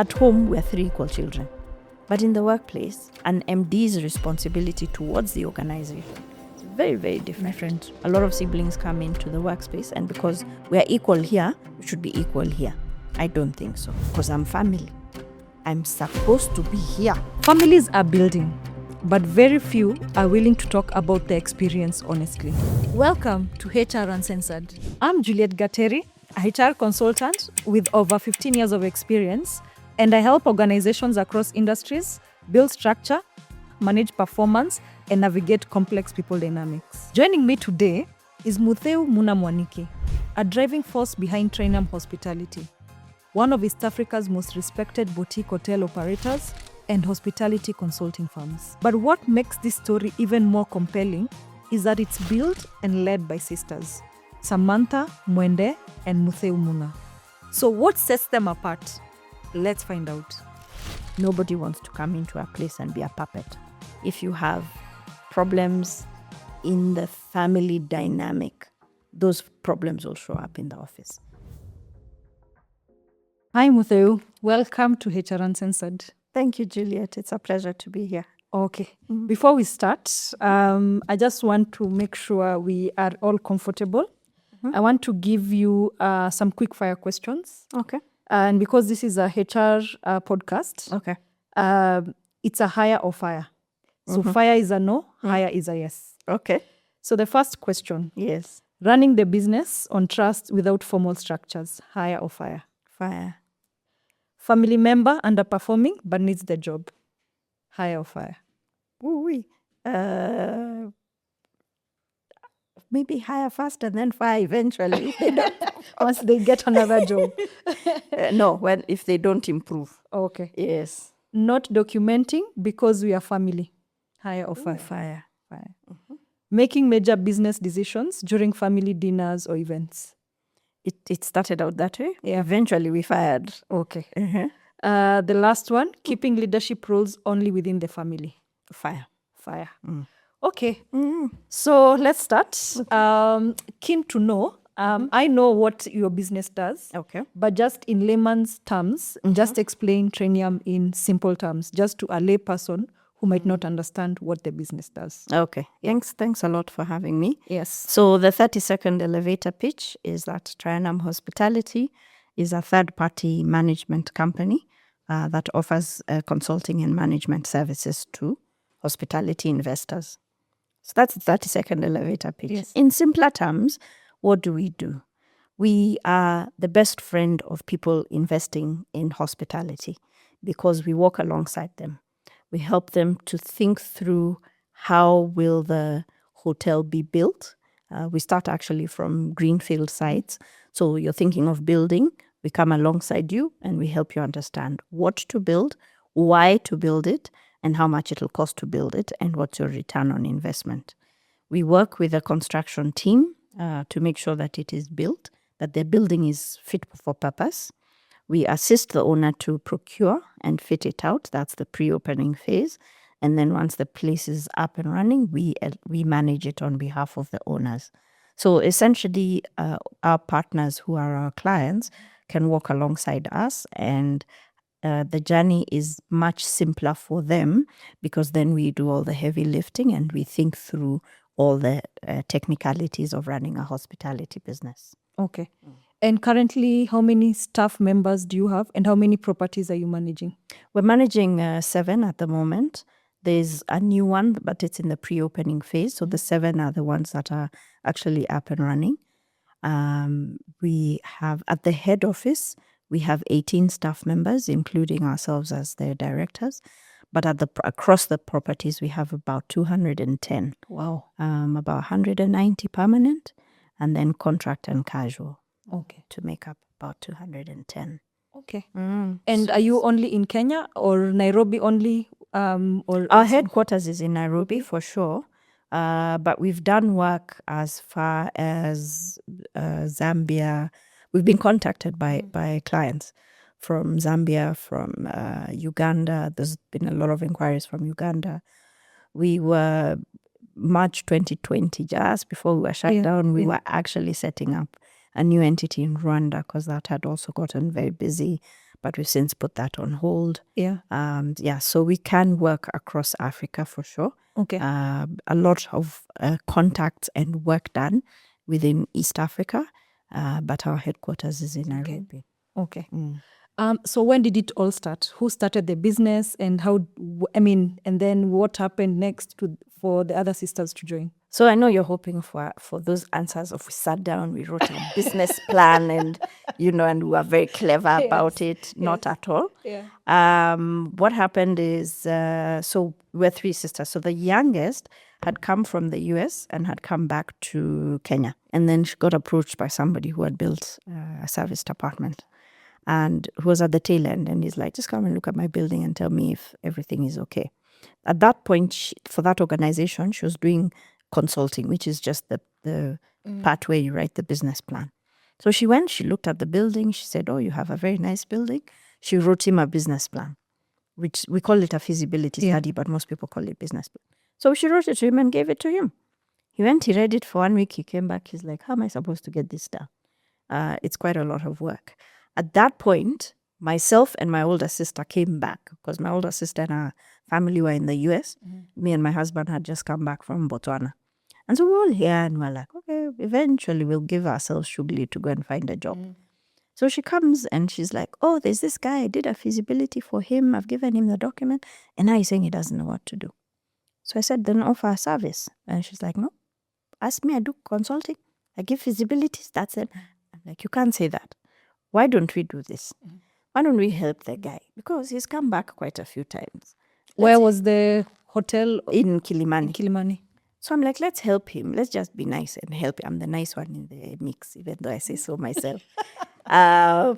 At home, we're 3 equal children. But in the workplace, an MD's responsibility towards the organization is very, very different. A lot of siblings come into the workspace, and because we're equal here, we should be equal here. I don't think so, because I'm family. I'm supposed to be here. Families are building, but very few are willing to talk about their experience honestly. Welcome to HR Uncensored. I'm Juliet Gatteri, a HR consultant with over 15 years of experience, and I help organizations across industries build structure, manage performance, and navigate complex people dynamics. Joining me today is Mutheu Munamwaniki, a driving force behind Trianum Hospitality, one of East Africa's most respected boutique hotel operators and hospitality consulting firms. But what makes this story even more compelling is that it's built and led by sisters, Samantha, Mwende, and Mutheu Muna. So what sets them apart? Let's find out. Nobody wants to come into a place and be a puppet. If you have problems in the family dynamic, those problems will show up in the office. Hi Mutheu, welcome to HR Uncensored. Thank you, Juliet. It's a pleasure to be here. Okay, Before we start, I just want to make sure we are all comfortable. I want to give you some quick fire questions. Okay. And because this is a HR podcast, Okay. it's a hire or fire. So fire is a no, hire is a yes. Okay. So the first question, Yes. running the business on trust without formal structures, hire or fire. Fire. Family member underperforming but needs the job, hire or fire. Ooh-wee. Maybe hire first and then fire eventually. Once they get another job. No, if they don't improve. Okay. Yes. Not documenting because we are family, hire or fire. Fire. Fire. Making major business decisions during family dinners or events. It started out that way. Yeah. Eventually we fired. Okay. The last one, keeping leadership roles only within the family. Fire. Fire. Okay. So let's start. Keen to know, I know what your business does. Okay. But just in layman's terms, just explain Trianum in simple terms, just to a lay person who might not understand what the business does. Okay. Thanks a lot for having me. Yes. So the 30-second elevator pitch is that Trianum Hospitality is a third-party management company that offers consulting and management services to hospitality investors. So that's the 30-second elevator pitch. Yes. In simpler terms, what do? We are the best friend of people investing in hospitality because we walk alongside them. We help them to think through how will the hotel be built. We start actually from greenfield sites. So you're thinking of building, we come alongside you and we help you understand what to build, why to build it, and how much it'll cost to build it, and what's your return on investment. We work with a construction team to make sure that it is built, that the building is fit for purpose. We assist the owner to procure and fit it out. That's the pre-opening phase. And then once the place is up and running, we manage it on behalf of the owners. So essentially, our partners who are our clients can walk alongside us, and the journey is much simpler for them because then we do all the heavy lifting and we think through all the technicalities of running a hospitality business. Okay. And currently, how many staff members do you have and how many properties are you managing? We're managing 7 at the moment. There's a new one, but it's in the pre-opening phase. So the 7 are the ones that are actually up and running. We have, at the head office, we have 18 staff members, including ourselves as their directors. But across the properties, we have about 210. Wow. About 190 permanent, and then contract and casual. Okay. To make up about 210. Okay. And are you only in Kenya or Nairobi only? Or our headquarters is in Nairobi for sure, but we've done work as far as Zambia. We've been contacted by clients from Zambia, from Uganda. There's been a lot of inquiries from Uganda. We were March 2020, just before we were shut down, we were actually setting up a new entity in Rwanda because that had also gotten very busy. but we've since put that on hold. Yeah. So we can work across Africa for sure. Okay. A lot of contacts and work done within East Africa, but our headquarters is in Nairobi. Okay. So when did it all start? Who started the business, and and then what happened next for the other sisters to join? So I know you're hoping for those answers of we sat down, we wrote a business plan and we were very clever about it. Not at all. Yeah. What happened is, so we're three sisters. So the youngest had come from the US and had come back to Kenya. And then she got approached by somebody who had built a service department and who was at the tail end. And he's like, just come and look at my building and tell me if everything is okay. At that point, for that organization, she was doing consulting, which is just the part where you write the business plan. So she went, she looked at the building, she said, oh, you have a very nice building. She wrote him a business plan, which we call it a feasibility study, but most people call it business plan. So she wrote it to him and gave it to him. He went, he read it for 1 week, he came back, he's like, how am I supposed to get this done? It's quite a lot of work. At that point, myself and my older sister came back because my older sister and her family were in the US. Me and my husband had just come back from Botswana. And so we're all here and we're like, okay, eventually we'll give ourselves sugly to go and find a job. So she comes and she's like, oh, there's this guy, I did a feasibility for him. I've given him the document. And now he's saying he doesn't know what to do. So I said, then offer a service. And she's like, no, ask me, I do consulting. I give feasibilities, that's it. I'm like, you can't say that. Why don't we do this? Why don't we help the guy? Because he's come back quite a few times. Where was the hotel? In Kilimani. In Kilimani. So I'm like, let's help him. Let's just be nice and help him. I'm the nice one in the mix, even though I say so myself.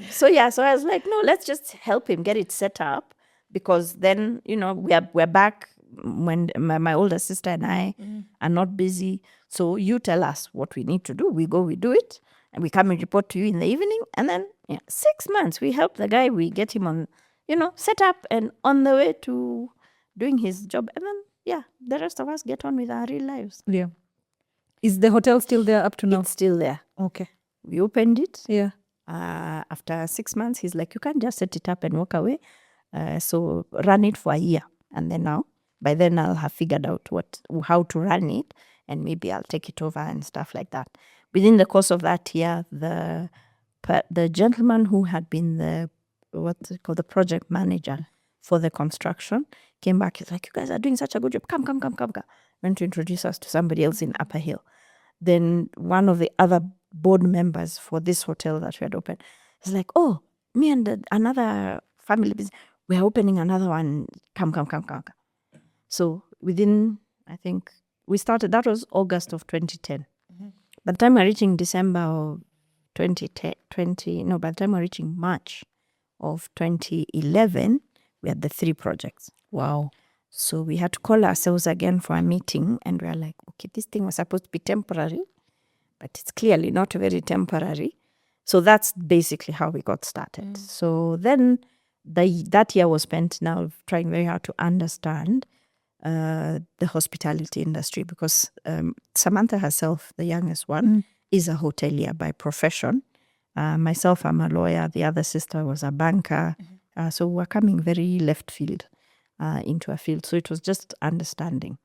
So I was like, no, let's just help him get it set up. Because then, we're back when my older sister and I are not busy. So you tell us what we need to do. We go, we do it. And we come and report to you in the evening. And then 6 months, we help the guy. We get him on, set up and on the way to doing his job. And then, the rest of us get on with our real lives. Yeah. Is the hotel still there up to now? It's still there. Okay. We opened it. Yeah. After 6 months, he's like, you can't just set it up and walk away. So run it for a year. And then by then I'll have figured out how to run it. And maybe I'll take it over and stuff like that. Within the course of that year, the gentleman who had been the project manager for the construction came back. He's like, you guys are doing such a good job. Come. Went to introduce us to somebody else in Upper Hill. Then one of the other board members for this hotel that we had opened is like, oh, me and another family business, we're opening another one. Come. So within, I think, we started, that was August of 2010. By the time we're reaching December of 2010, by the time we're reaching March of 2011, we had the 3 projects. Wow. So we had to call ourselves again for a meeting and we were like, okay, this thing was supposed to be temporary, but it's clearly not very temporary. So that's basically how we got started. So then that year was spent now trying very hard to understand the hospitality industry because Samantha herself, the youngest one, is a hotelier by profession. Myself, I'm a lawyer. The other sister was a banker. So we're coming very left field into a field. So it was just understanding.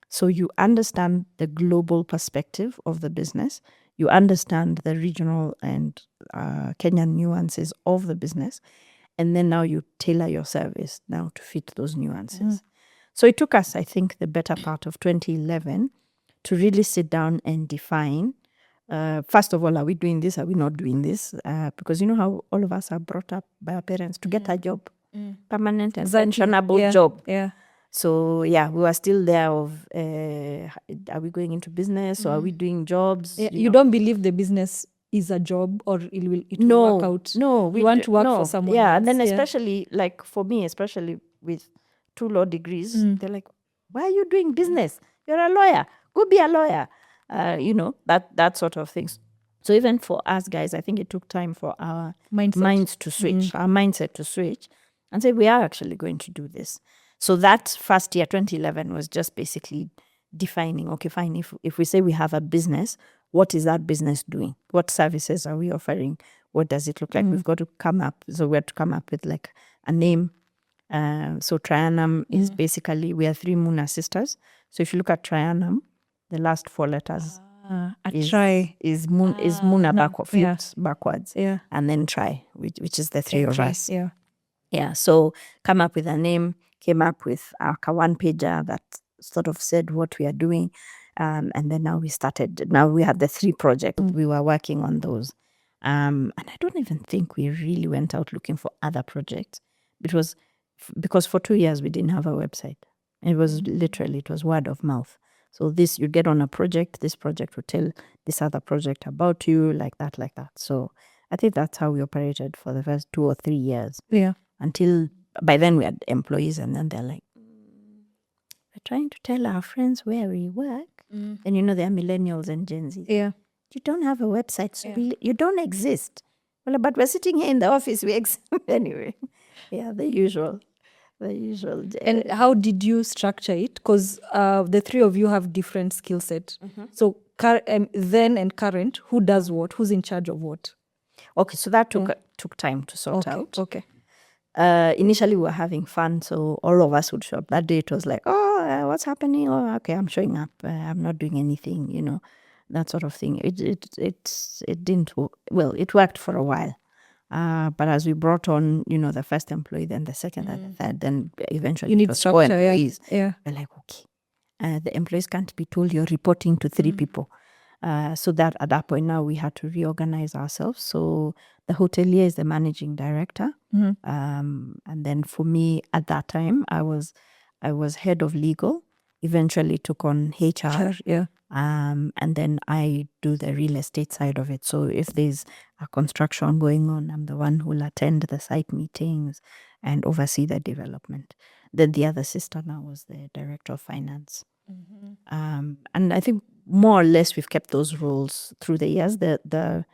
So you understand the global perspective of the business. You understand the regional and Kenyan nuances of the business. And then now you tailor your service now to fit those nuances. So it took us, I think, the better part of 2011 to really sit down and define, first of all, are we doing this? Are we not doing this? Because you know how all of us are brought up by our parents to get a job, permanent and pensionable job. Yeah. So, we were still there of, are we going into business or are we doing jobs? Yeah. You don't believe the business is a job or it will work out? No. We want to work for someone else. And then especially, like for me, especially with 2 law degrees, they're like, why are you doing business? You're a lawyer. Go be a lawyer. That sort of things. So even for us guys, I think it took time for our minds to switch, our mindset to switch and say, we are actually going to do this. So that first year, 2011, was just basically defining, okay, fine, if we say we have a business, what is that business doing? What services are we offering? what does it look like? We've got to come up. So we had to come up with like a name. So Trianum is basically, we are 3 Muna sisters. So if you look at Trianum, the last 4 letters is Muna flipped backwards. Yeah. And then Tri, which is the 3 of us. Yeah. Yeah, so come up with a name, came up with a one-pager that sort of said what we are doing. And then now we had the 3 projects. We were working on those. And I don't even think we really went out looking for other projects. Because for 2 years we didn't have a website. It was word of mouth. So this, you get on a project, this project will tell this other project about you, like that. So I think that's how we operated for the first 2 or 3 years. Yeah. Until by then we had employees, and then they're like, we're trying to tell our friends where we work. And they're millennials and Gen Z. Yeah. You don't have a website, so you don't exist. Well, but we're sitting here in the office, we exist anyway. Yeah, the usual. And how did you structure it? Because the 3 of you have different skill set. So then and current, who does what? Who's in charge of what? Okay, so that took time to sort out. Okay. Initially we were having fun, so all of us would show up. That day it was like, what's happening? Oh, okay, I'm showing up. I'm not doing anything, that sort of thing. It didn't work. Well, it worked for a while. But as we brought on, the first employee, then the second and the third, then eventually You need structure, employees. Yeah. We're like, okay, the employees can't be told you're reporting to 3 people. So that at that point now we had to reorganize ourselves. So the hotelier is the managing director. And then for me at that time, I was head of legal, eventually took on HR. Yeah. And then I do the real estate side of it. So if there's a construction going on, I'm the one who will attend the site meetings and oversee the development. Then the other sister now was the director of finance. And I think more or less we've kept those roles through the years. The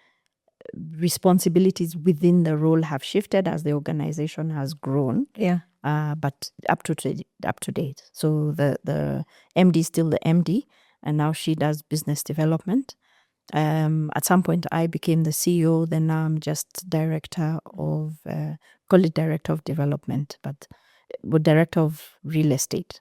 responsibilities within the role have shifted as the organization has grown. Yeah. But up to date. So the MD is still the MD, and now she does business development. At some point I became the CEO, then now I'm just director of, call it director of development, but director of real estate.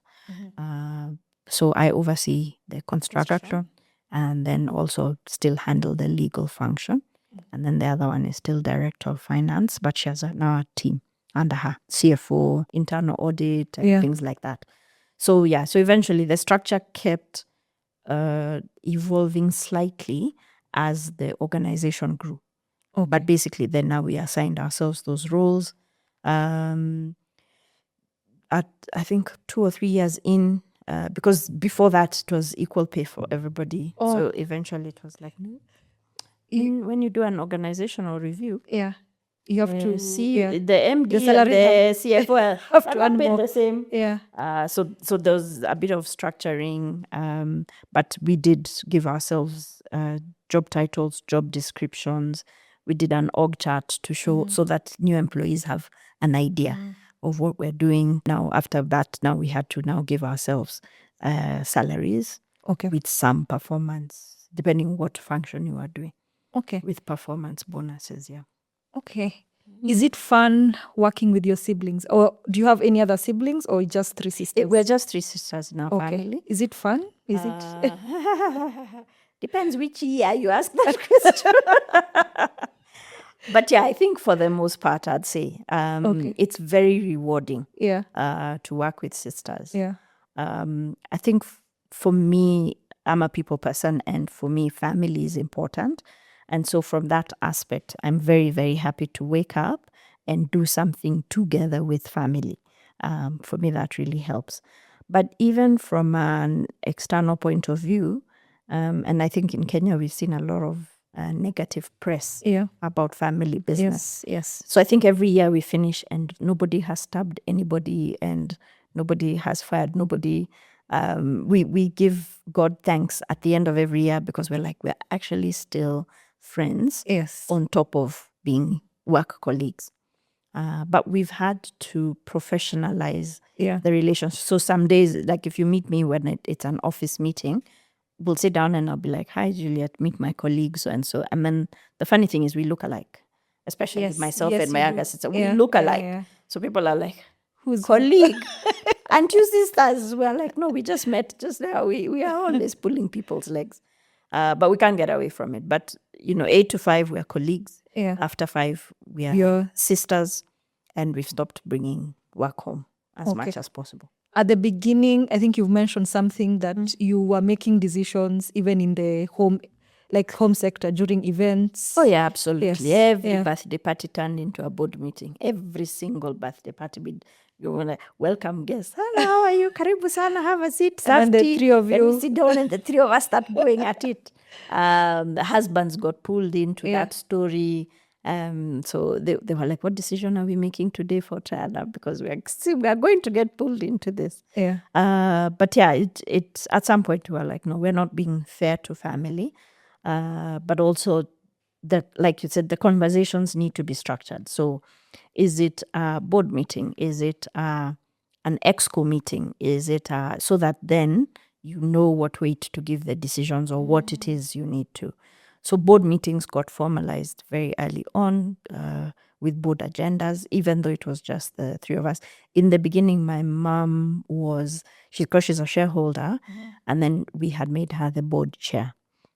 So I oversee the construction and then also still handle the legal function. And then the other one is still director of finance, but she has now a team under her, CFO, internal audit, things like that. So so eventually the structure kept evolving slightly as the organization grew. But basically then now we assigned ourselves those roles. At I think 2 or 3 years in, because before that it was equal pay for everybody. So eventually it was like, when you do an organizational review, you have to see the MD, the CFO have to earn more. The same. So there's a bit of structuring, but we did give ourselves job titles, job descriptions. We did an org chart to show so that new employees have an idea of what we're doing. Now, after that, now we had to give ourselves salaries with some performance, depending on what function you are doing. With performance bonuses, Okay. Is it fun working with your siblings? Or do you have any other siblings or just 3 sisters? We're just 3 sisters in our family. Is it fun? Is it? Depends which year you ask that question. But I think for the most part, I'd say it's very rewarding to work with sisters. I think for me, I'm a people person, and for me, family is important. And so from that aspect, I'm very, very happy to wake up and do something together with family. For me, that really helps. But even from an external point of view, and I think in Kenya, we've seen a lot of negative press about family business. Yes. So I think every year we finish and nobody has stabbed anybody and nobody has fired nobody. We give God thanks at the end of every year because we're actually still friends on top of being work colleagues. But we've had to professionalize the relationship. So some days, like if you meet me when it's an office meeting, we'll sit down and I'll be like, hi, Juliet, meet my colleagues. And so, and then the funny thing is we look alike. especially Yes, myself yes, and my you younger do. sister. Yeah, We look yeah, alike. yeah. So people are like, Who's colleague. And two sisters, we're like, no, we just met just now. We are always pulling people's legs. But we can't get away from it. But, 8 to 5, we're colleagues. Yeah. After 5, we are You're- sisters. And we've stopped bringing work home as Okay. much as possible. At the beginning, I think you've mentioned something that you were making decisions even in the home sector during events. Oh, yeah, absolutely. Yes, Every yeah. birthday party turned into a board meeting. Every single birthday party. You want to welcome guests. Hello, how are you? Karibu sana, have a seat. And then Serve the tea. three of Can we you- sit down? And the three of us start going at it. The husbands got pulled into Yeah. that story. So they were like, what decision are we making today for Trianum? Because we are going to get pulled into this. Yeah. But yeah, it's at some point we were like, no, we're not being fair to family. But also that, like you said, the conversations need to be structured. So is it a board meeting? Is it an exco meeting? Is it so that then you know what weight to give the decisions or what it is you need to. So board meetings got formalized very early on with board agendas, even though it was just the three of us. In the beginning, my mom because she's a shareholder, and then we had made her the board chair.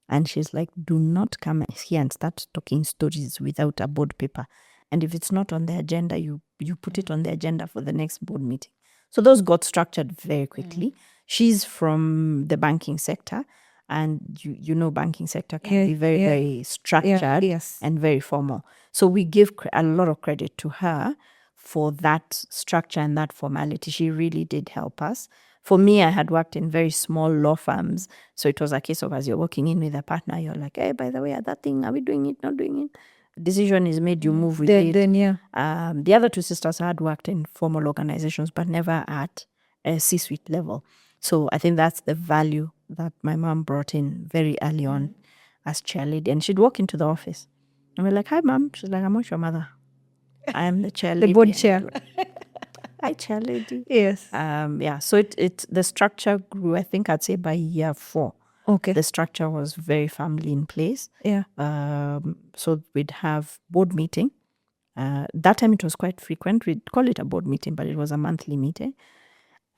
And she's like, do not come here and start talking stories without a board paper. And if it's not on the agenda, you put it on the agenda for the next board meeting. So those got structured very quickly. She's from the banking sector, and you know banking sector can be very, very structured yes. and very formal. So we give a lot of credit to her for that structure and that formality. She really did help us. For me, I had worked in very small law firms. So it was a case of as you're working in with a partner, you're like, hey, by the way, that thing, are we doing it, not doing it? Decision is made, you move with it. Then, yeah. The other two sisters had worked in formal organizations, but never at a C-suite level. So I think that's the value that my mom brought in very early on as chair lady. And she'd walk into the office. And we're like, hi, mom. She's like, I'm not your mother. I am the chair lady. The board chair. Hi, chair lady. Yes. Yeah. So the structure grew, I think I'd say by year 4. Okay. The structure was very firmly in place. Yeah. So we'd have board meeting. That time it was quite frequent. We'd call it a board meeting, but it was a monthly meeting.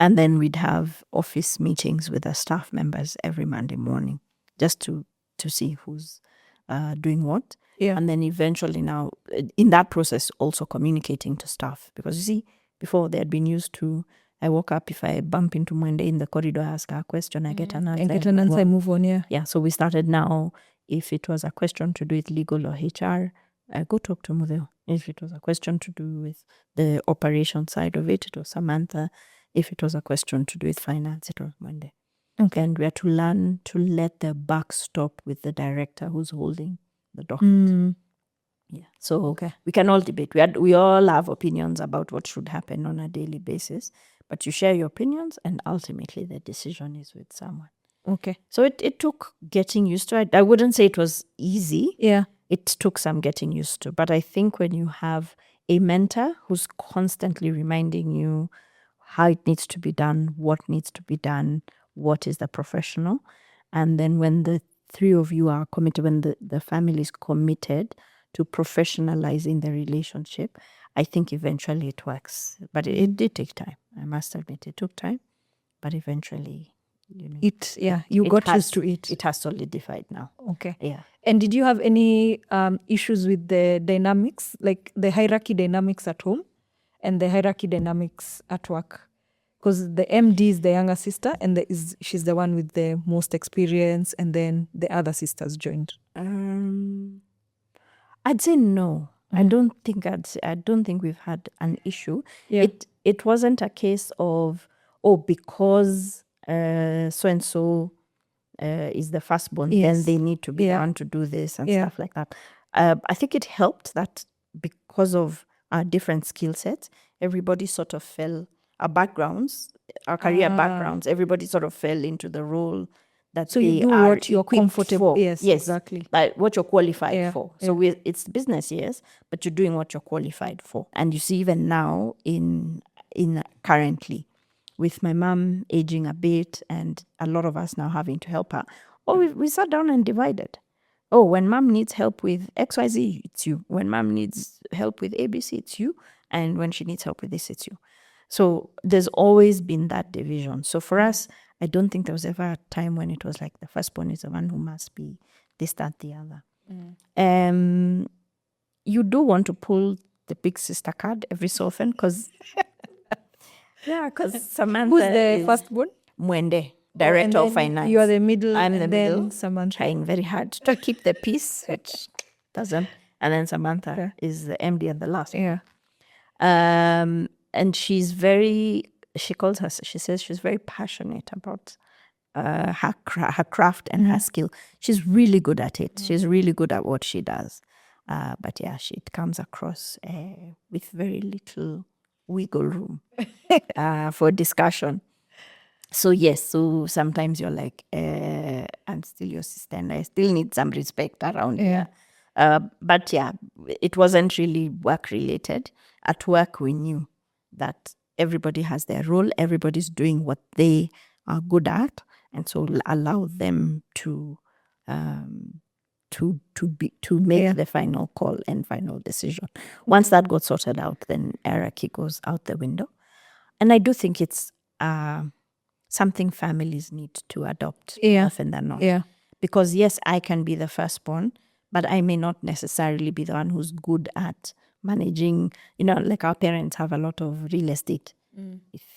And then we'd have office meetings with the staff members every Monday morning, just to see who's doing what. Yeah. And then eventually now, in that process, also communicating to staff. Because you see, before they had been used to, I woke up, if I bump into Monday in the corridor, ask her a question, I get an answer. And get an answer, move on, yeah. Yeah, so we started now, if it was a question to do with legal or HR, I go talk to Mudeo. If it was a question to do with the operation side of it, it was Samantha. If it was a question to do with finance, it was Monday. Okay. And we had to learn to let the buck stop with the director who's holding the docket. Yeah. So we can all debate. We all have opinions about what should happen on a daily basis, but you share your opinions, and ultimately the decision is with someone. Okay. So it took getting used to it. I wouldn't say it was easy. Yeah. It took some getting used to. But I think when you have a mentor who's constantly reminding you how it needs to be done, what needs to be done, what is the professional, and then when the three of you are committed, when the family is committed to professionalizing the relationship, I think eventually it works. But it did take time. I must admit, it took time. But eventually, you got used to it. It has solidified now. Okay. Yeah. And did you have any issues with the dynamics, like the hierarchy dynamics at home and the hierarchy dynamics at work? Because the MD is the younger sister, and she's the one with the most experience, and then the other sisters joined. I'd say no. I don't think we've had an issue. Yeah. It wasn't a case of because so and so is the firstborn, then they need to be on to do this and stuff like that. I think it helped that because of our different skill sets, everybody sort of fell. Our backgrounds, our career backgrounds, everybody sort of fell into the role that So they you do are what you're comfortable. for. Yes, exactly. Like what you're qualified for. So it's business, yes, but you're doing what you're qualified for. And you see, even now in currently, with my mom aging a bit and a lot of us now having to help her, we sat down and divided. oh, when mom needs help with XYZ, it's you. When mom needs help with ABC, it's you. And when she needs help with this, it's you. So there's always been that division. So for us, I don't think there was ever a time when it was like the firstborn is the one who must be this, that, the other. You do want to pull the big sister card every so often because Samantha Who's the is firstborn? Mwende, director of finance. You are the middle. I'm the and middle, then Samantha. trying very hard to keep the peace, which doesn't. And then Samantha is the MD and the last. Yeah. And she's very, she says she's very passionate about her craft and her skill. She's really good at it. She's really good at what she does. But yeah, she comes across with very little wiggle room for discussion. So yes, so sometimes you're like, I'm still your sister and I still need some respect around here. But yeah, it wasn't really work related. At work, we knew that everybody has their role. Everybody's doing what they are good at. And so allow them to make the final call and final decision. Once that got sorted out, then hierarchy goes out the window. And I do think it's something families need to adopt often than not. Yeah. Because yes, I can be the firstborn, but I may not necessarily be the one who's good at managing, like our parents have a lot of real estate.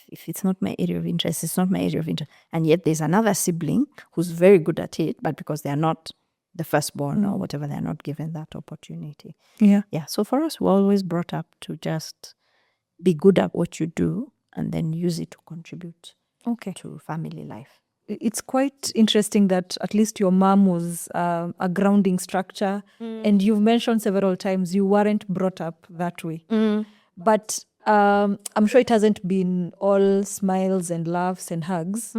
If it's not my area of interest, it's not my area of interest. And yet there's another sibling who's very good at it, but because they're not the firstborn or whatever, they're not given that opportunity. Yeah. Yeah. So for us, we're always brought up to just be good at what you do and then use it to contribute to family life. It's quite interesting that at least your mom was a grounding structure. And you've mentioned several times you weren't brought up that way. But I'm sure it hasn't been all smiles and laughs and hugs.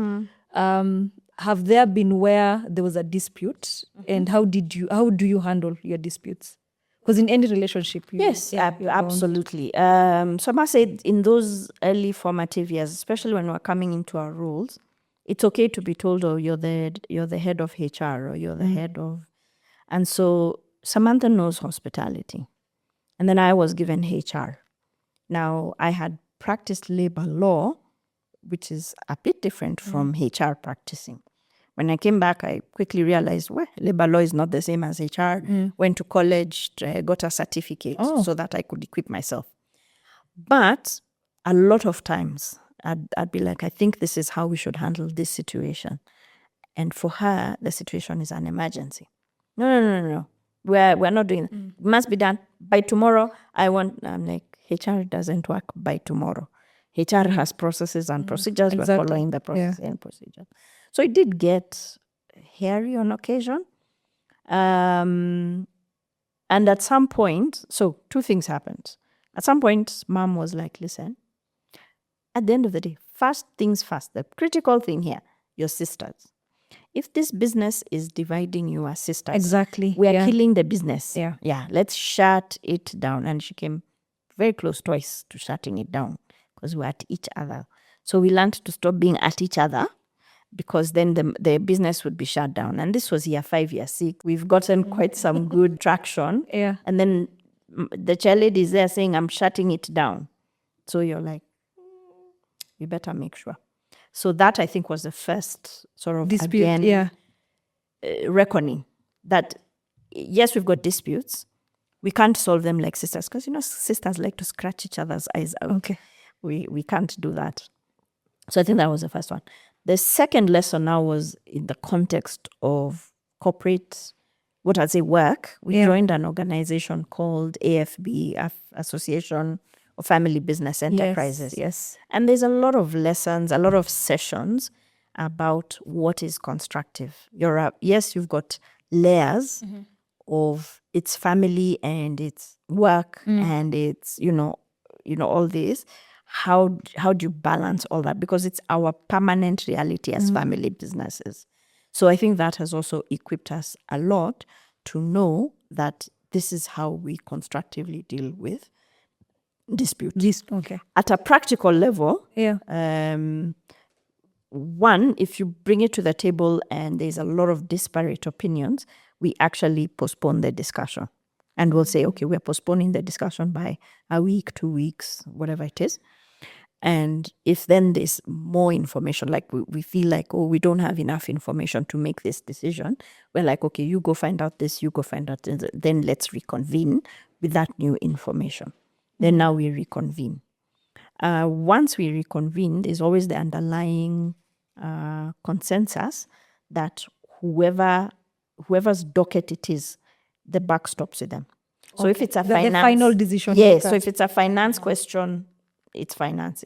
Have there been where there was a dispute? And how do you handle your disputes? Because in any relationship, yes, absolutely. So I must say, in those early formative years, especially when we're coming into our roles, it's okay to be told, oh, you're the head of HR or you're the head of, and so Samantha knows hospitality, and then I was given HR. Now I had practiced labor law, which is a bit different from HR practicing. When I came back, I quickly realized, well, labor law is not the same as HR. Went to college, got a certificate so that I could equip myself. But a lot of times, I'd be like, I think this is how we should handle this situation. And for her, the situation is an emergency. No. We're not doing it. It must be done by tomorrow. I'm like, HR doesn't work by tomorrow. HR has processes and procedures. Exactly. We're following the process and procedures. So it did get hairy on occasion. And at some point, so two things happened. At some point, mom was like, listen, at the end of the day, first things first, the critical thing here, your sisters. If this business is dividing you as sisters, exactly, we are killing the business. Yeah, let's shut it down. And she came very close twice to shutting it down because we're at each other. So we learned to stop being at each other because then the business would be shut down. And this was year 5, year 6. We've gotten quite some good traction. And then the chairlady is there saying, I'm shutting it down. So you're like, you better make sure. So that, I think, was the first sort of dispute, reckoning that, yes, we've got disputes. We can't solve them like sisters because, sisters like to scratch each other's eyes out. Okay. We can't do that. So I think that was the first one. The second lesson now was in the context of corporate, what I'd say work. We joined an organization called AFB, Association of Family Business Enterprises. Yes. And there's a lot of lessons, a lot of sessions about what is constructive. You've got layers of its family and its work and its, all this. How do you balance all that? Because it's our permanent reality as family businesses. So I think that has also equipped us a lot to know that this is how we constructively deal with disputes. At a practical level, one, if you bring it to the table and there's a lot of disparate opinions, we actually postpone the discussion. And we'll say, okay, we're postponing the discussion by a week, 2 weeks, whatever it is. And if then there's more information, like we feel like, oh, we don't have enough information to make this decision, we're like, okay, you go find out this, you go find out this, then let's reconvene with that new information. Then now we reconvene. Once we reconvene, there's always the underlying consensus that whoever's docket it is, the buck stops with them. So if it's a The finance, final decision yes. maker. So if it's a finance question, it's finance.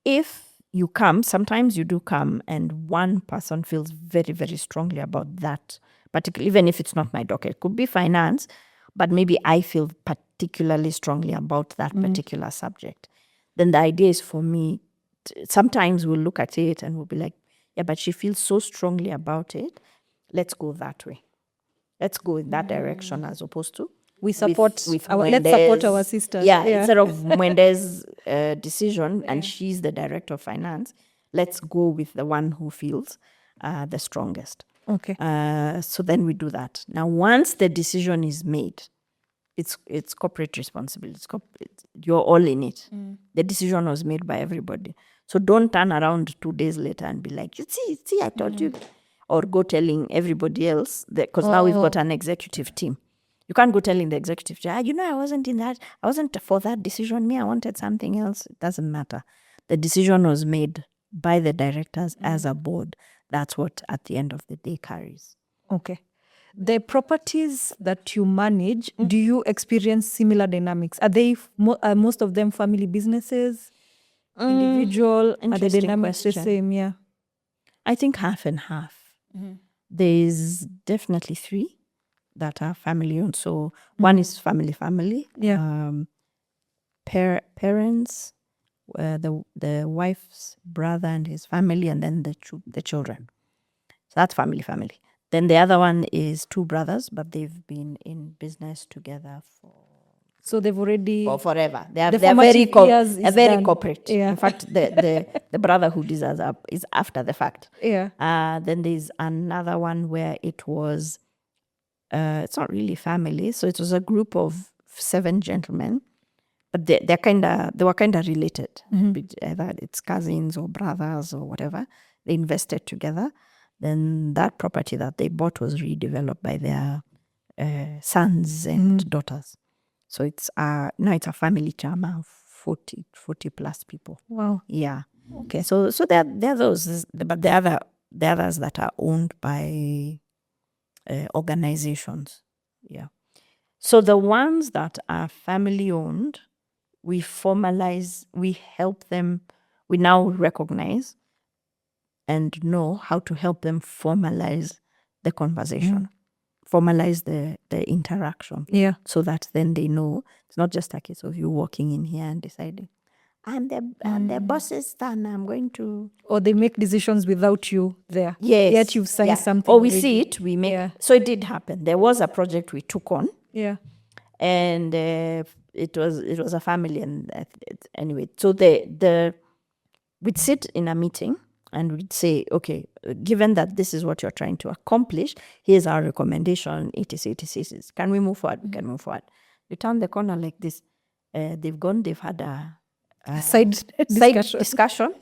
If you come, sometimes you do come, and one person feels very, very strongly about that, particularly even if it's not my docket, it could be finance, but maybe I feel particularly strongly about that particular subject. Then the idea is for me, sometimes we'll look at it and we'll be like, yeah, but she feels so strongly about it. Let's go that way. Let's go in that direction as opposed to We support with let's support our sisters. Yeah, instead of Mwende's decision, and she's the director of finance, let's go with the one who feels the strongest. Okay. So then we do that. Now, once the decision is made, it's corporate responsibility. You're all in it. The decision was made by everybody. So don't turn around 2 days later and be like, you see, I told you. Or go telling everybody else, because now we've got an executive team. You can't go telling the executive team, I wasn't in that, I wasn't for that decision. I wanted something else. It doesn't matter. The decision was made by the directors as a board. That's what at the end of the day carries. Okay. The properties that you manage, do you experience similar dynamics? Are they most of them family businesses, individual? Are the interesting dynamics the question. same? Yeah. I think half and half. There's definitely 3 that are family owned. So one is family. Yeah. Parents, the wife's brother and his family, and then the children. So that's family. Then the other one is 2 brothers, but they've been in business together So they've already for forever. They're formative years is very done. corporate. Yeah. In fact, the brotherhood is after the fact. Yeah. Then there's another one where it was, it's not really family. So it was a group of 7 gentlemen, but they were kind of related. Either it's cousins or brothers or whatever. They invested together. Then that property that they bought was redeveloped by their sons and daughters. So it's now it's a family chama of 40 plus people. Wow. Yeah. Okay. So there are those, but the others that are owned by organizations. Yeah. So the ones that are family owned, we formalize, we help them, we now recognize and know how to help them formalize the conversation, formalize the interaction. Yeah. So that then they know it's not just a case of you walking in here and deciding, I'm the boss's son, I'm going to... Or they make decisions without you there. Yes. Yet you've signed something. Or we already. see it, we make... Yeah. So it did happen. There was a project we took on. Yeah. And it was a family, and anyway, so we'd sit in a meeting and we'd say, okay, given that this is what you're trying to accomplish, here's our recommendation, etc. Can we move forward? We can move forward. You turn the corner like this, they've had a Side discussion.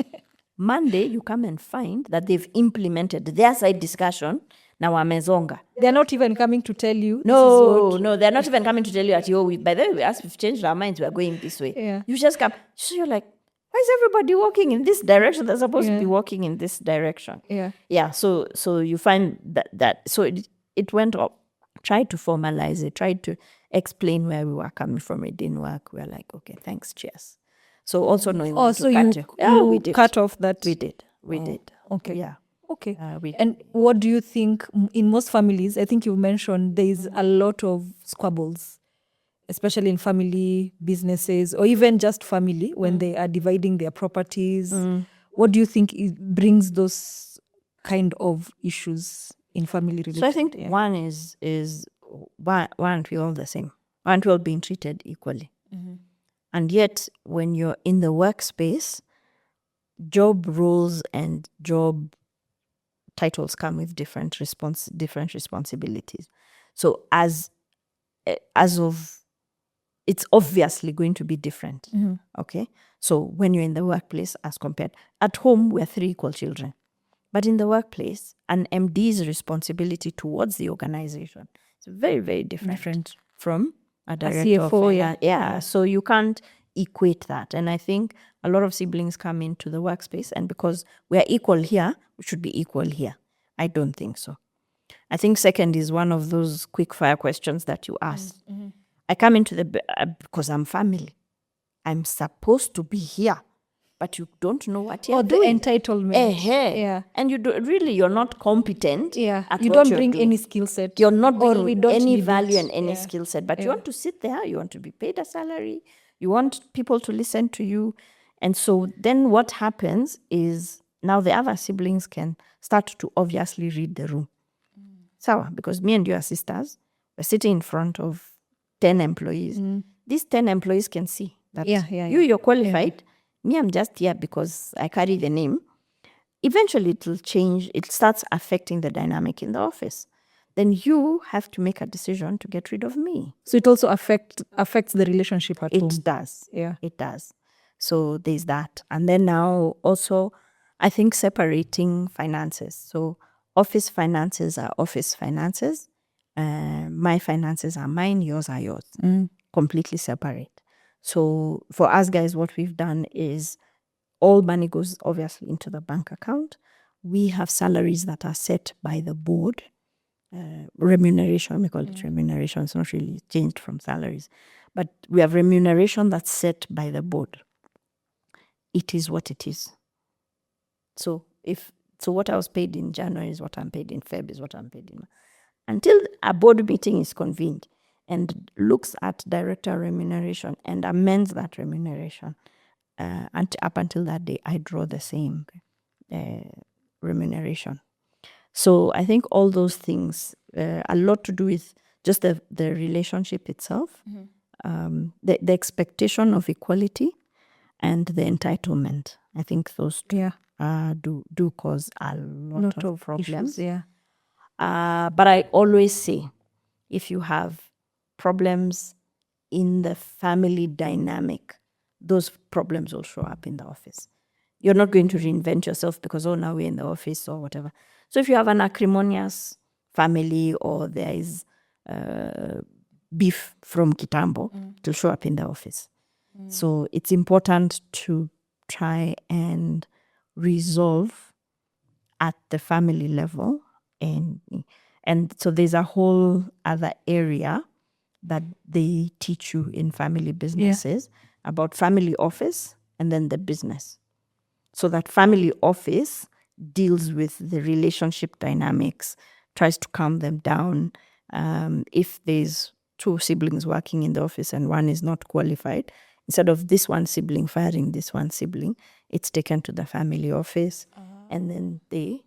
Monday, you come and find that they've implemented their side discussion. Now wamezonga. They're not even coming to tell you. No, they're not even coming to tell you that, by the way, we've changed our minds, we're going this way. Yeah. You just come. So you're like, why is everybody walking in this direction? They're supposed to be walking in this direction. Yeah. Yeah, so you find that so it went up, tried to formalize it, tried to explain where we were coming from. It didn't work. We were like, okay, thanks, cheers. So also knowing when so to cut we did. Cut off that. We did. Okay. Yeah. Okay. We And what do you think in most families? I think you mentioned there is a lot of squabbles, especially in family businesses or even just family when they are dividing their properties. What do you think brings those kind of issues in family relationships? So I think one is why aren't we all the same? Why aren't we all being treated equally? And yet, when you're in the workspace, job roles and job titles come with different responsibilities. So as of, it's obviously going to be different. Okay. So when you're in the workplace as compared at home, we're 3 equal children. But in the workplace, an MD's responsibility towards the organization is very, very different from a director of CFO, finance. Yeah. So you can't equate that. And I think a lot of siblings come into the workspace, and because we're equal here, we should be equal here. I don't think so. I think second is one of those quick fire questions that you asked. I come into because I'm family. I'm supposed to be here, but you don't know what you're doing. The entitlement. Yeah. And you're not competent. Yeah. At You what don't you're bring doing. any skill set. You're not or bringing we don't any need value it. and any skill set, but you want to sit there, you want to be paid a salary, you want people to listen to you. And so then what happens is now the other siblings can start to obviously read the room. So, because me and you are sisters, we're sitting in front of 10 employees. These 10 employees can see that you're qualified. Me, I'm just here because I carry the name. Eventually, it will change. It starts affecting the dynamic in the office. Then you have to make a decision to get rid of me. So it also affects the relationship at home. It does. Yeah. It does. So there's that. And then now also, I think separating finances. So office finances are office finances. My finances are mine. Yours are yours. Completely separate. So for us guys, what we've done is all money goes obviously into the bank account. We have salaries that are set by the board. Remuneration, we call it remuneration. It's not really changed from salaries. But we have remuneration that's set by the board. It is what it is. So what I was paid in January is what I'm paid in Feb, is what I'm paid in. Until a board meeting is convened and looks at director remuneration and amends that remuneration, and up until that day, I draw the same remuneration. So I think all those things, a lot to do with just the relationship itself, the expectation of equality, and the entitlement. I think those two do cause a lot of problems. Issues, but I always say, if you have problems in the family dynamic, those problems will show up in the office. You're not going to reinvent yourself because, now we're in the office or whatever. So if you have an acrimonious family or there is beef from Kitambo, it'll show up in the office. So it's important to try and resolve at the family level. And so there's a whole other area that they teach you in family businesses about family office and then the business. So that family office deals with the relationship dynamics, tries to calm them down. If there's 2 siblings working in the office and one is not qualified, instead of this one sibling firing this one sibling, it's taken to the family office, and then they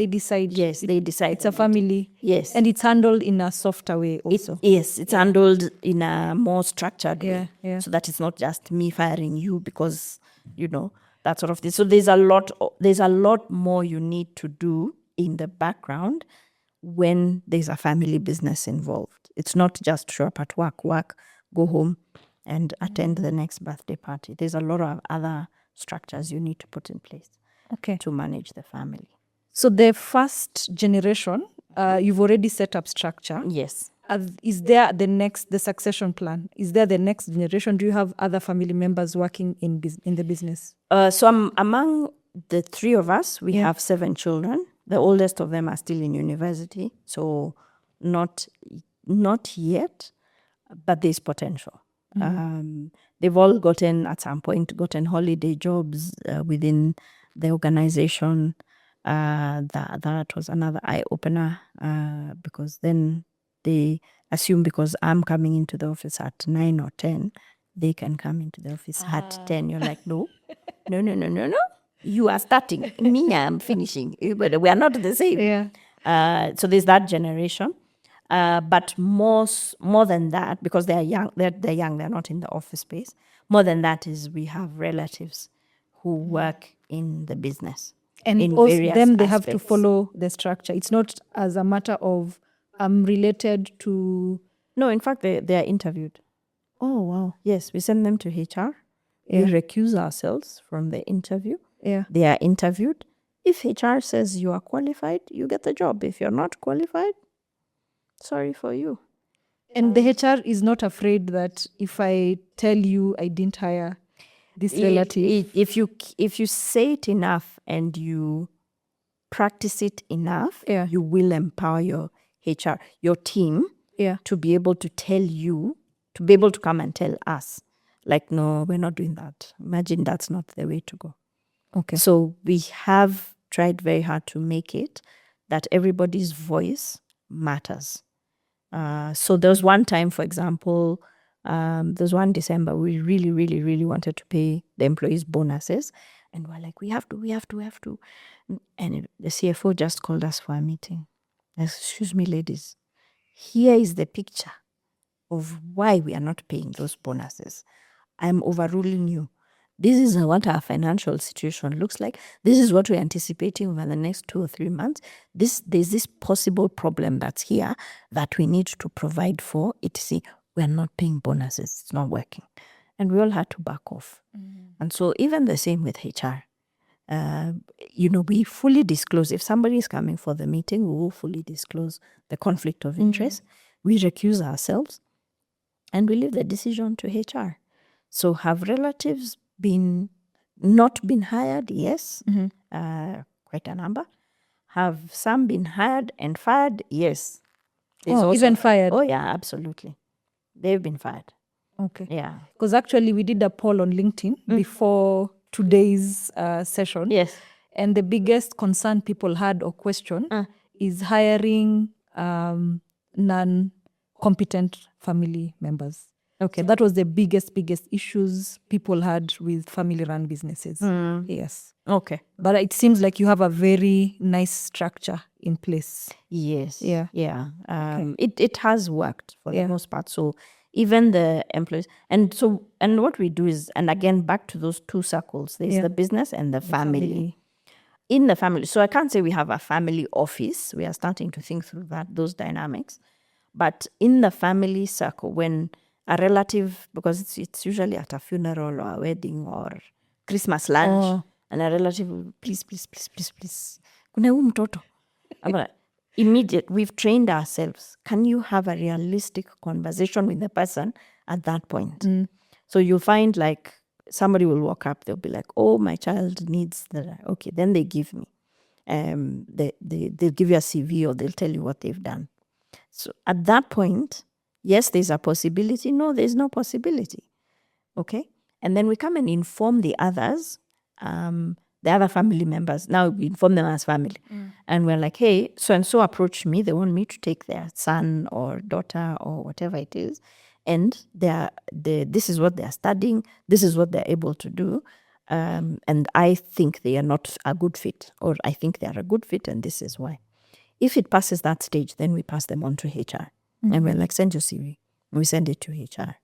decide. Yes, they decide. It's a family. Yes. And it's handled in a softer way also. It's handled in a more structured way. Yeah. So that it's not just me firing you because, that sort of thing. So there's a lot more you need to do in the background when there's a family business involved. It's not just show up at work, go home and attend the next birthday party. There's a lot of other structures you need to put in place to manage the family. So the first generation, you've already set up structure. Yes. Is there the succession plan? Is there the next generation? Do you have other family members working in the business? So among the 3 of us, we have 7 children. The oldest of them are still in university, so not yet, but there's potential. They've all at some point gotten holiday jobs within the organization. That was another eye opener because then they assume because I'm coming into the office at 9 or 10, they can come into the office at 10. You're like, no. You are starting. Me, I'm finishing. But we are not the same. Yeah. So there's that generation. But more than that, because they're young, they're not in the office space. More than that is we have relatives who work in the business. And in also various them, they have to aspects. follow the structure. It's not as a matter of related to. No, in fact, they are interviewed. Oh, wow. Yes, we send them to HR. Yeah. We recuse ourselves from the interview. Yeah. They are interviewed. If HR says you are qualified, you get the job. If you're not qualified, sorry for you. And the HR is not afraid that if I tell you I didn't hire this relative. If you say it enough and you practice it enough, Yeah. you will empower your HR, your team, Yeah. to be able to tell you, to be able to come and tell us, like, no, we're not doing that. Imagine that's not the way to go. Okay. So we have tried very hard to make it that everybody's voice matters. So there was one time, for example, there's one December, we really, really, really wanted to pay the employees bonuses. And we're like, we have to. And the CFO just called us for a meeting. Excuse me, ladies. Here is the picture of why we are not paying those bonuses. I'm overruling you. This is what our financial situation looks like. This is what we're anticipating over the next 2 or 3 months. There's this possible problem that's here that we need to provide for. We're not paying bonuses. It's not working. And we all had to back off. And so even the same with HR. We fully disclose. If somebody is coming for the meeting, we will fully disclose the conflict of interest. We recuse ourselves and we leave the decision to HR. So have relatives not been hired? Yes, quite a number. Have some been hired and fired? Yes. Even fired? Oh, yeah, absolutely. They've been fired. Okay. Yeah. Because actually we did a poll on LinkedIn before today's session. Yes. And the biggest concern people had or question is hiring non-competent family members. Okay, that was the biggest issues people had with family-run businesses. Yes. Okay. But it seems like you have a very nice structure in place. Yes. Yeah. Yeah. It has worked for the most part. So even the employees, and what we do is, and again, back to those two circles, there's the business and the family. In the family. So I can't say we have a family office. We are starting to think through those dynamics. But in the family circle, when a relative, because it's usually at a funeral or a wedding or Christmas lunch, and a relative will, please, kuna huyu mtoto. Immediate, we've trained ourselves. Can you have a realistic conversation with the person at that point? So you'll find like somebody will walk up, they'll be like, oh, my child needs that. Okay, then they give me. They'll give you a CV or they'll tell you what they've done. So at that point, yes, there's a possibility. No, there's no possibility. Okay? And then we come and inform the others, the other family members. Now we inform them as family. And we're like, hey, so-and-so approached me. They want me to take their son or daughter or whatever it is. And this is what they're studying. This is what they're able to do. And I think they are not a good fit, or I think they are a good fit, and this is why. If it passes that stage, then we pass them on to HR. And we're like, send your CV. We send it to HR.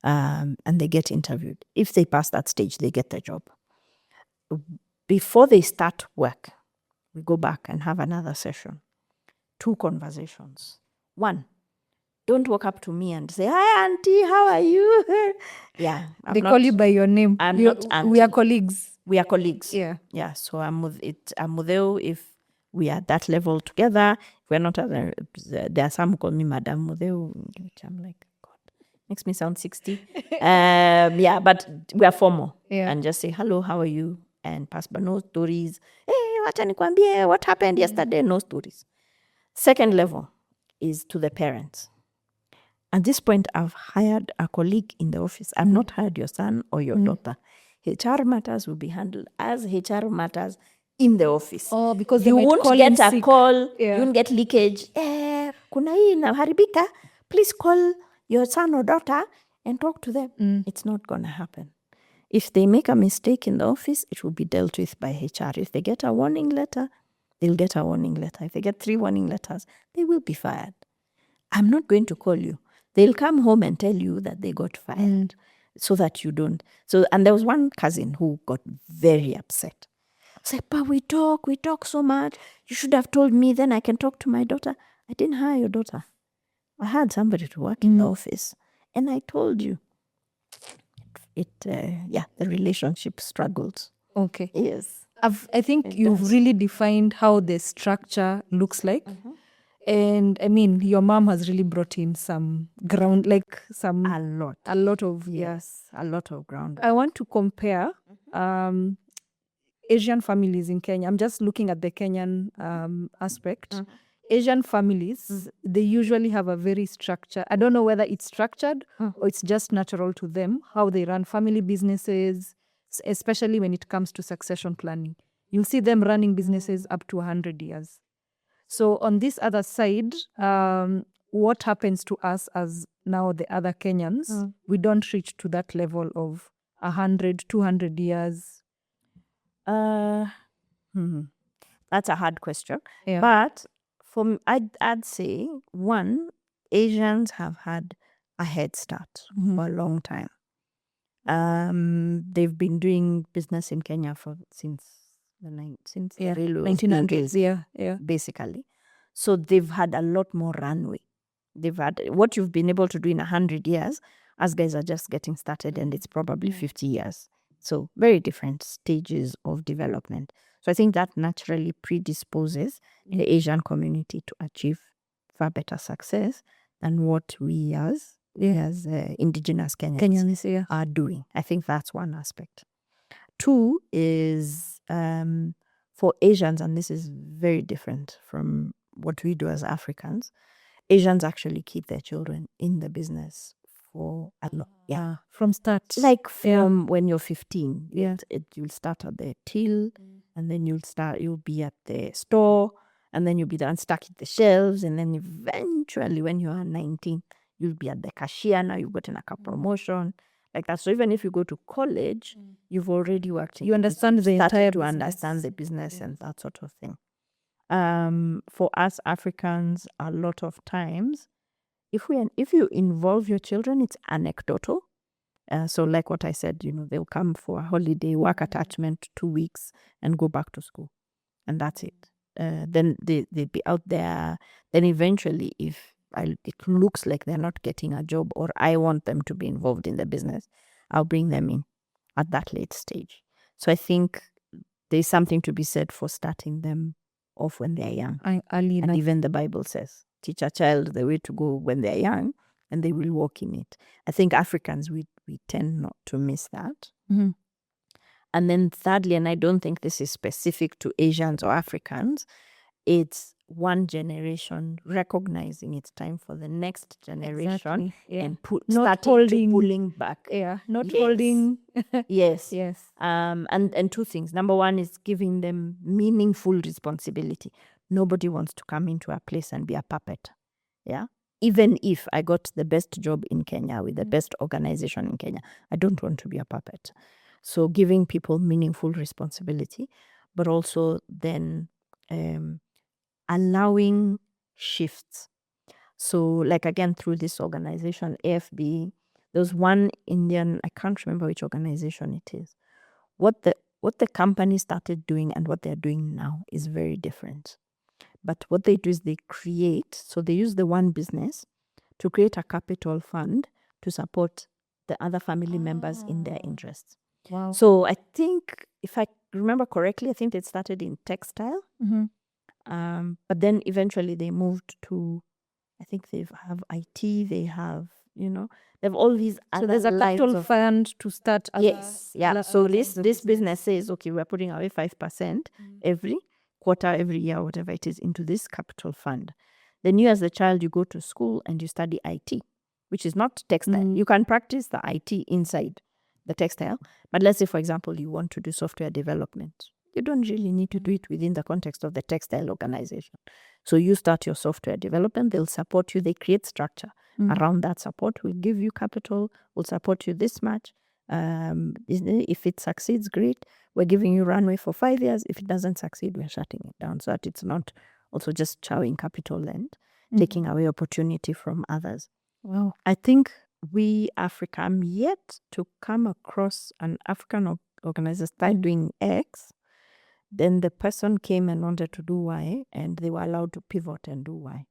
And they get interviewed. If they pass that stage, they get the job. Before they start work, we go back and have another session. 2 conversations. 1, don't walk up to me and say, hi, auntie, how are you? Yeah. They call you by your name. Not auntie. We are colleagues. We are colleagues. Yeah. Yeah. So I'm Mudeo if we are at that level together. If we're not, there are some who call me Madam Mudeo, which I'm like, God, makes me sound 60. Yeah, but we are formal. Yeah. And just say, hello, how are you? And pass by, no stories. Hey, wacha nikwambie, what happened yesterday? No stories. Second level is to the parents. At this point, I've hired a colleague in the office. I've not hired your son or your daughter. HR matters will be handled as HR matters in the office. Oh, because you won't get a call. Yeah. You won't get leakage. Kuna hii inaharibika. Please call your son or daughter and talk to them. It's not going to happen. If they make a mistake in the office, it will be dealt with by HR. If they get a warning letter, they'll get a warning letter. If they get 3 warning letters, they will be fired. I'm not going to call you. They'll come home and tell you that they got fired so that you don't. So, and there was one cousin who got very upset. Say, but we talk so much. You should have told me, then I can talk to my daughter. I didn't hire your daughter. I had somebody to work in the office, and I told you. The relationship struggles. Okay. Yes. I think you've really defined how the structure looks like. And I mean, your mom has really brought in some ground, like some A lot. a lot of Yes, a lot of ground. I want to compare Asian families in Kenya. I'm just looking at the Kenyan aspect. Asian families, they usually have a very structured, I don't know whether it's structured or it's just natural to them, how they run family businesses, especially when it comes to succession planning. You'll see them running businesses up to 100 years. So on this other side, what happens to us as now the other Kenyans, we don't reach to that level of 100, 200 years. That's a hard question. Yeah. But I'd say, one, Asians have had a head start for a long time. They've been doing business in Kenya since the 1900s. Yeah. basically. So they've had a lot more runway. They've had what you've been able to do in 100 years. Us guys are just getting started, and it's probably 50 years. So very different stages of development. So I think that naturally predisposes the Asian community to achieve far better success than what we as indigenous Kenyans are doing. I think that's one aspect. Two is for Asians, and this is very different from what we do as Africans, Asians actually keep their children in the business for a lot. Yeah. From start. Like from when you're 15. Yeah. You'll start at the till, and then you'll be at the store, and then you'll be unstacking the shelves, and then eventually when you are 19, you'll be at the cashier. Now you've gotten a promotion. Like that. So even if you go to college, you've already worked. You understand the entire to understand the business and that sort of thing. For us Africans, a lot of times, if you involve your children, it's anecdotal. So like what I said, they'll come for a holiday, work attachment, 2 weeks, and go back to school, and that's it. Then they'll be out there. Then eventually, if it looks like they're not getting a job, or I want them to be involved in the business, I'll bring them in at that late stage. So I think there's something to be said for starting them off when they're young. And even the Bible says, teach a child the way to go when they're young, and they will walk in it. I think Africans, we tend not to miss that. And then thirdly, and I don't think this is specific to Asians or Africans, it's one generation recognizing it's time for the next generation and pulling back. Yeah, not holding. Yes. Yes. And two things. Number one is giving them meaningful responsibility. Nobody wants to come into a place and be a puppet. Yeah. Even if I got the best job in Kenya with the best organization in Kenya, I don't want to be a puppet. So giving people meaningful responsibility, but also then allowing shifts. So like again, through this organization, AFB, there's one Indian, I can't remember which organization it is. What the company started doing and what they're doing now is very different. But what they do is they use the one business to create a capital fund to support the other family members in their interests. Wow. So I think, if I remember correctly, I think they started in textile. But then eventually they moved to, I think they have IT, they have, they have all these other. So there's a capital fund to start. Yes. Yeah. So this business says, okay, we're putting away 5% every quarter, every year, whatever it is, into this capital fund. Then you, as the child, you go to school and you study IT, which is not textile. You can practice the IT inside the textile. But let's say, for example, you want to do software development. You don't really need to do it within the context of the textile organization. So you start your software development. They'll support you. They create structure around that support. We'll give you capital. We'll support you this much. If it succeeds, great. We're giving you runway for 5 years. If it doesn't succeed, we're shutting it down, so that it's not also just chowing capital and taking away opportunity from others. Wow. I think we Africa, I'm yet to come across an African organizer start doing X, Then the person came and wanted to do Y, and they were allowed to pivot and do Y.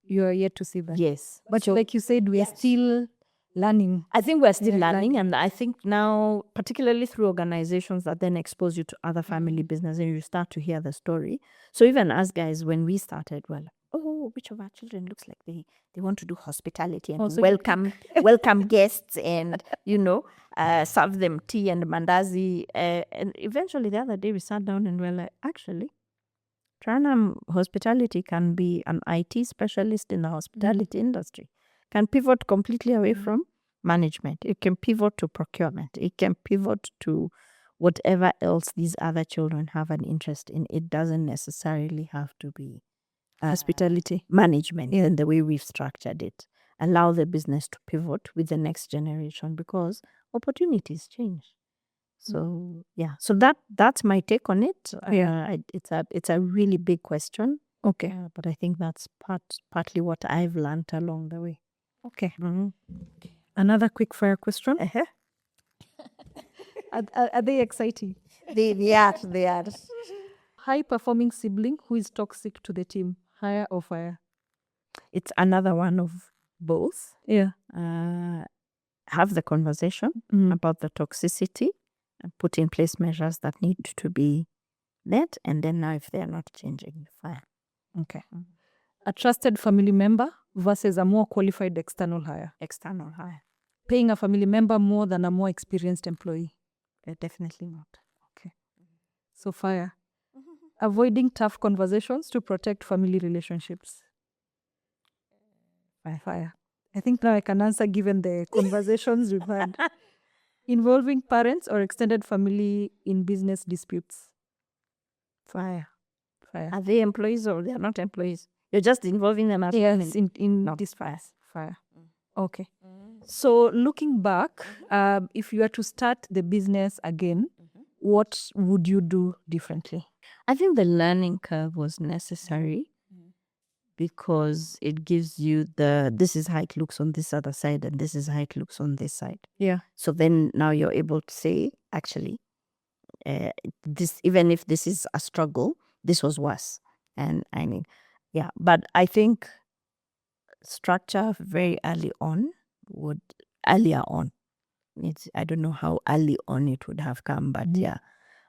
You are yet to see that. Yes. But So like you said, we are still learning. I think we're still learning, and I think now, particularly through organizations that then expose you to other family business, and you start to hear the story. So even us guys, when we started, well, oh, which of our children looks like they want to do hospitality and Also welcome guests, and serve them tea and mandazi. And eventually, the other day, we sat down and we're like, actually, Trianum Hospitality can be an IT specialist in the hospitality industry, can pivot completely away from management. It can pivot to procurement. It can pivot to whatever else these other children have an interest in. It doesn't necessarily have to be hospitality management in the way we've structured it. Allow the business to pivot with the next generation because opportunities change. So so that's my take on it. It's a really big question. Okay. But I think that's partly what I've learned along the way. Okay. Another quick fire question. Are they exciting? They are. High performing sibling who is toxic to the team, hire or fire? It's another one of both. Yeah. Have the conversation about the toxicity and put in place measures that need to be met. And then now if they're not changing, fire. Okay. A trusted family member versus a more qualified external hire. External hire. Paying a family member more than a more experienced employee. Definitely not. Okay. So fire. Avoiding tough conversations to protect family relationships. Fire. I think now I can answer given the conversations we've had. Involving parents or extended family in business disputes. Fire. Are they employees or they are not employees? You're just involving them as in this fire. Okay. So looking back, if you were to start the business again, what would you do differently? I think the learning curve was necessary because it gives you this is how it looks on this other side and this is how it looks on this side. Yeah. So then now you're able to say, actually, this, even if this is a struggle, this was worse. And I mean, but I think structure very earlier on. I don't know how early on it would have come, but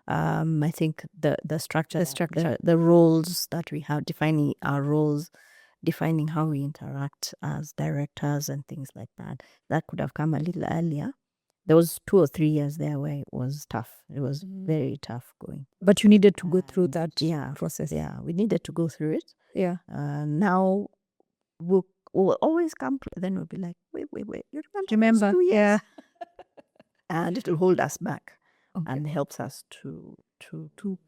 I think the structure, the roles that we have, defining our roles, defining how we interact as directors and things like that could have come a little earlier. There was 2 or 3 years there where it was tough. It was very tough going. But you needed to go through that process. Yeah, we needed to go through it. Yeah. Now we'll always come, then we'll be like, wait, you remember? 2 years? Yeah. And it will hold us back and helps us to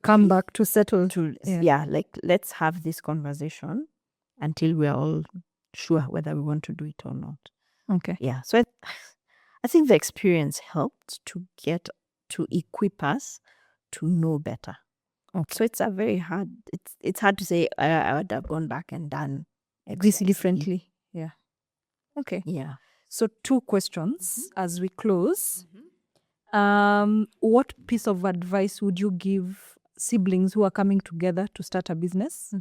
come back, to settle. Like, let's have this conversation until we're all sure whether we want to do it or not. Okay. Yeah. So I think the experience helped to equip us to know better. Okay. So it's a very hard, it's hard to say I would have gone back and done this differently. Yeah. Okay. Yeah. So 2 questions as we close. What piece of advice would you give siblings who are coming together to start a business?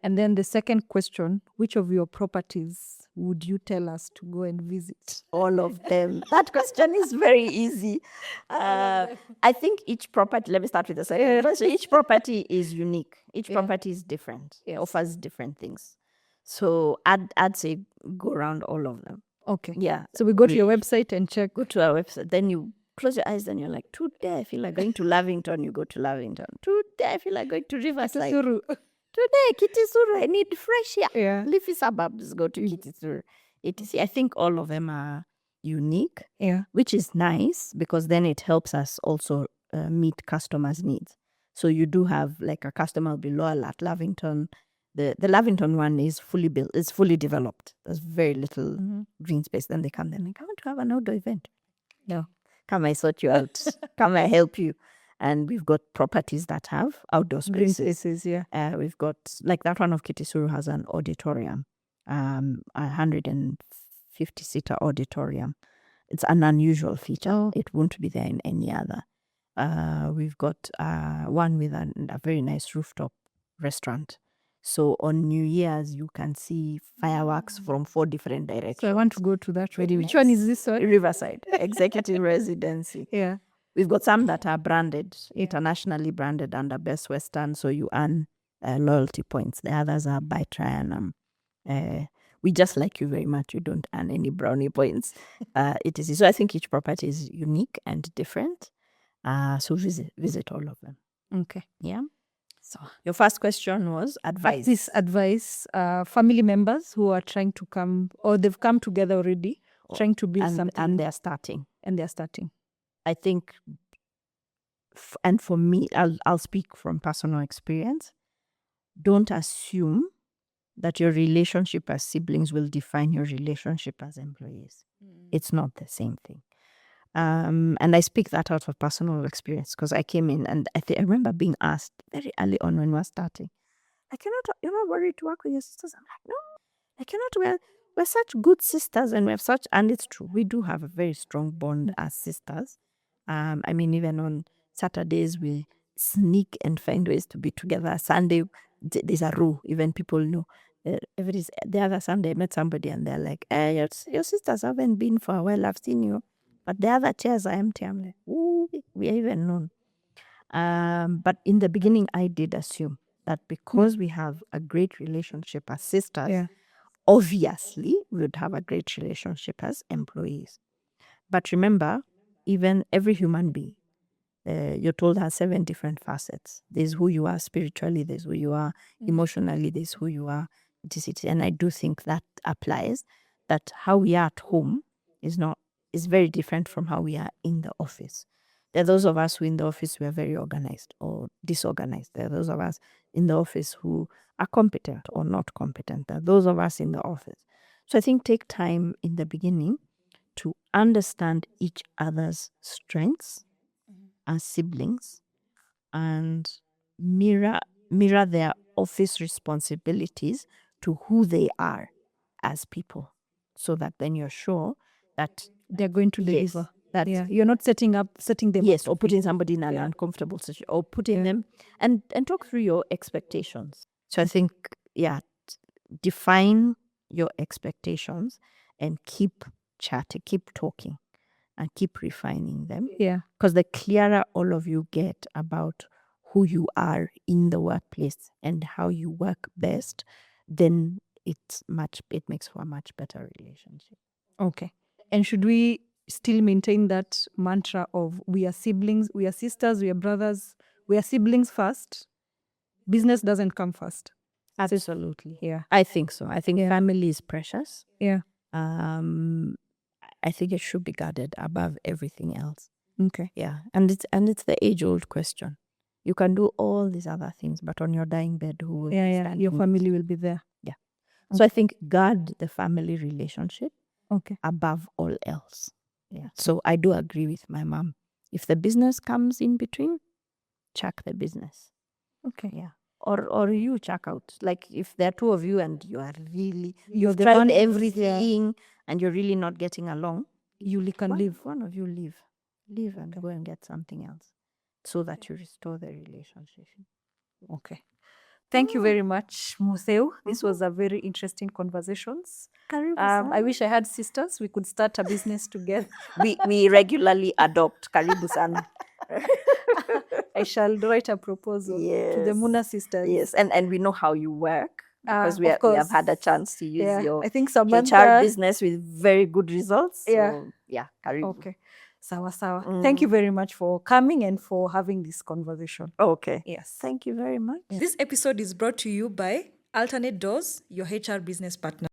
And then the second question, which of your properties would you tell us to go and visit? All of them. That question is very easy. I think each property, let me start with the second. So each property is unique. Each property is different. It offers different things. So I'd say go around all of them. Okay. Yeah. So we go to your website and check. Go to our website. Then you close your eyes and you're like, today I feel like going to Lavington. You go to Lavington. Today I feel like going to Riverside. Today, Kitisuru, I need fresh air. Yeah. Leafy suburbs, go to Kitisuru. I think all of them are unique, which is nice because then it helps us also meet customers' needs. So you do have like a customer will be loyal at Lavington. The Lavington one is fully built, it's fully developed. There's very little green space. Then they come there and like, I want to have an outdoor event. No, come I sort you out. Come I help you. And we've got properties that have outdoor spaces. Green spaces, yeah. We've got, like that one of Kitisuru has an auditorium, 150-seater auditorium. It's an unusual feature. It won't be there in any other. We've got one with a very nice rooftop restaurant. So on New Year's, you can see fireworks from 4 different directions. So I want to go to that. Very Which nice. one is this one? Riverside Executive Residency. Yeah. We've got some that are branded, internationally branded under Best Western, so you earn loyalty points. The others are by Trianum. We just like you very much. You don't earn any brownie points. It is so. I think each property is unique and different. So visit all of them. Okay. Yeah. So your first question was advice. This advice, family members who are trying to come, or they've come together already, trying to build something, and they're starting. I think, and for me, I'll speak from personal experience. Don't assume that your relationship as siblings will define your relationship as employees. It's not the same thing. And I speak that out of personal experience because I came in and I remember being asked very early on when we were starting, you're not worried to work with your sisters? I'm like, no, we're such good sisters and and it's true, we do have a very strong bond as sisters. I mean, even on Saturdays, we sneak and find ways to be together. Sunday, there's a rule, even people know. The other Sunday, I met somebody and they're like, your sisters haven't been for a while, I've seen you. But the other chairs are empty. I'm like, ooh, we are even known. But in the beginning, I did assume that because we have a great relationship as sisters, obviously we would have a great relationship as employees. But remember, even every human being, you're told, has 7 different facets. There's who you are spiritually, there's who you are emotionally, there's who you are. And I do think that applies, that how we are at home is very different from how we are in the office. There are those of us who in the office we are very organized or disorganized. There are those of us in the office who are competent or not competent. There are those of us in the office. So I think take time in the beginning to understand each other's strengths as siblings and mirror their office responsibilities to who they are as people, so that then you're sure that they're going to deliver. That you're not setting them up or putting somebody in an uncomfortable situation, or putting them and talk through your expectations. So I think define your expectations and keep chatting, keep talking, and keep refining them. Yeah. Because the clearer all of you get about who you are in the workplace and how you work best, then it makes for a much better relationship. Okay. And should we still maintain that mantra of we are siblings, we are sisters, we are brothers, we are siblings first? Business doesn't come first. Absolutely. Yeah. I think so. I think family is precious. Yeah. I think it should be guarded above everything else. Okay. Yeah. And it's the age-old question. You can do all these other things, but on your dying bed, who will stand? Your family will be there. Yeah. Okay. So I think guard the family relationship above all else. Yeah. So I do agree with my mom. If the business comes in between, chuck the business. Okay. Yeah. Or you check out. Like if there are 2 of you and you've tried tried everything and you're really not getting along, you can leave. One of you leave and go and get something else, so that you restore the relationship. Okay. Thank you very much, Museu. This was a very interesting conversation. I wish I had sisters. We could start a business together. We regularly adopt. Karibu sana. I shall write a proposal to the Muna sisters. Yes, and we know how you work, because we have had a chance to use your I think Samantha, HR business with very good results. So, karibu. Okay. Sawa. Thank you very much for coming and for having this conversation. Okay. Yes. Thank you very much. This episode is brought to you by Alternate Doors, your HR business partner.